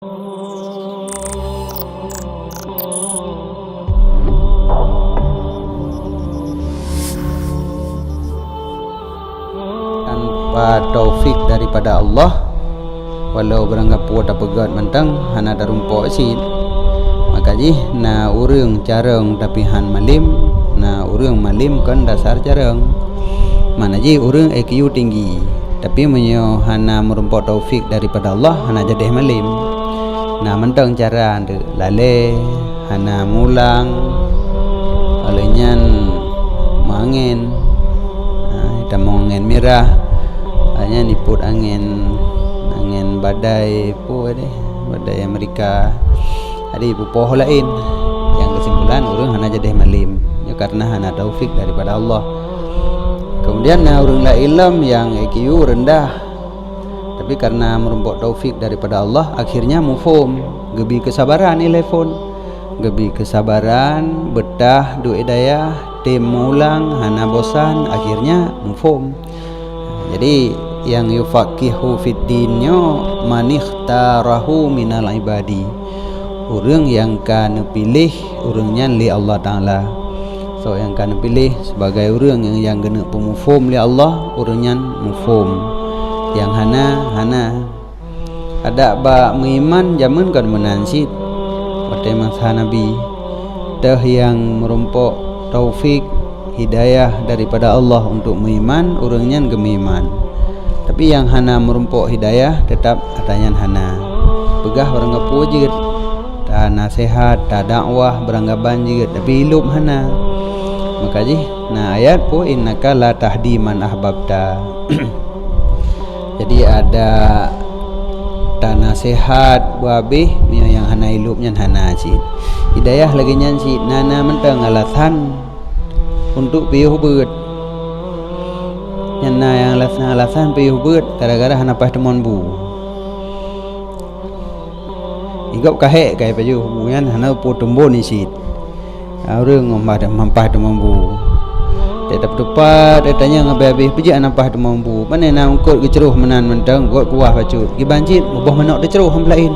Tanpa taufik daripada Allah, walau beranggap puat apa god mentang hana darumpo asid, maka ji na urang carang tapi han malim, na urang malim kan dasar carang. Mana ji urang IQ tinggi tapi menyo hana merumpo taufik daripada Allah, hana jadi malim. Na mentang cara ande lale hana mulang alenyan mangin, kita angin merah hanya niput angin badai badai Amerika ada ibu poh lain, yang kesimpulan orang hana jadi malim ya karena hana taufik daripada Allah. Kemudian orang la ilm yang IQ rendah tapi karena merumpok taufik daripada Allah akhirnya mufhum, gebi kesabaran telepon, gebi kesabaran betah du hidayah tim mulang hana bosan akhirnya mufhum. Jadi yang yufaqihu fid dinnya man ikhtarahu minal ibadi, orang yang kan pilih orangnya li Allah Taala. So yang kan pilih sebagai orang yang kena pemufhum li Allah, orangnya mufhum. Yang hana ada ba mengiman zaman kan menansid pada masa Nabi dah yang merumpok taufik hidayah daripada Allah untuk mengiman, orangnya gemiman. Tapi yang hana merumpok hidayah tetap katanya hana pegah orang ngapu je, tak nasihat, tak dakwah beranggapan je, tapi hidup hana. Maka ji nah ayat po innaka la tahdi man ahbabta. Jadi ada tak nasihat buabih yang hana hilupnya hana cid hidayah lagi nyanci nana mentang alasan untuk piuh beut nyana yang alasan piuh beut gara-gara hana pas temon bu igop kahe kai paju hubungan hana pu tumbo ni cid orang ngomah dah mampah temon bu tetap tepat datanya ngabe-abe peji anapah temon bu mana na ungkut geceruh menan mentang got kuah bacut gibanjit boh menok de ceruh ham lain.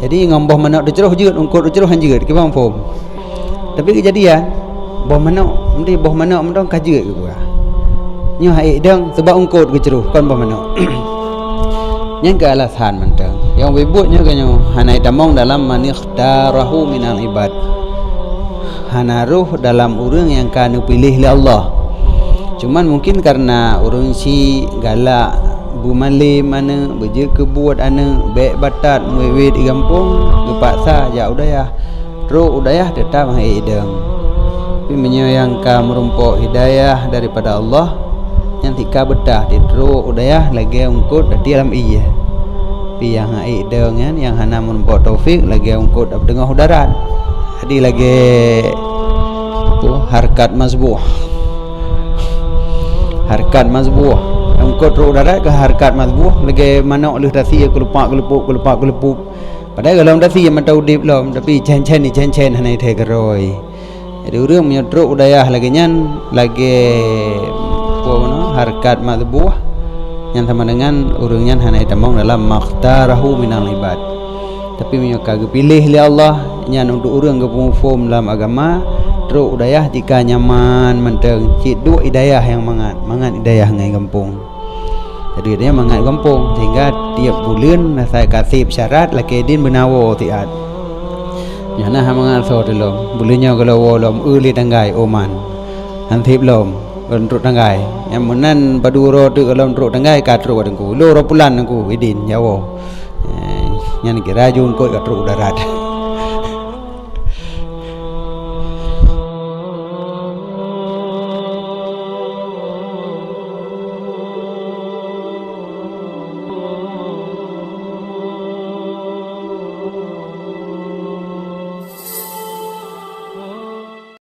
Jadi ngomboh menok de ceruh jeut ungkut de ceruh han jeut ki bang fom. Tapi kejadian boh menok mesti boh menok mentang kajeut ke buah nyo hai dang sebab ungkut geceruh kon boh menok. Yang ke alasan mentang yang wibutnya kanyo hanai tamong dalam man ikhtarahu minal ibad, hana ruh dalam orang yang kanu pilih oleh Allah. Cuman mungkin karena orang si galak bu malim mana beje kebuat ana baik batat muwid di kampung gepaksa ya udayah roh udayah tetap hai idang. Tapi menyayangkan merumpok hidayah daripada Allah yang tika betah di roh udayah lagi ungkut di dalam iya. Tapi yang hai idang yang hana merumpok taufik lagi ungkut di tengah darat. Jadi lagi harkat mazbuh ungkut roh darat ke harkat mazbuh lagi manok leh dasi aku lupa padahal kalau dasi yang tahu dip lom tapi cen-cen hanai the geroi. Jadi orang menyodrok udayah lagi nyan lagi harkat mazbuh yang sama dengan orangnya hanai tamong dalam makhtarahu minal ibad. Tapi menyokak pilih oleh Allah nyan untuk orang ke pemufum dalam agama teruk hidayah jika nyaman menteng cik dua hidayah yang mangat hidayah ngai kampung. Jadi dia mangat kampung sehingga tiap bulan saya kasih syarat laki din benawo tiat nyana mangat so delom bulannya kalau wolom uli tanggai oman hantip lom untuk tanggai yang menan paduro tu kalau untuk tanggai katru adengku lo ropulan aku idin jawo nyan kira jun ko katru darat.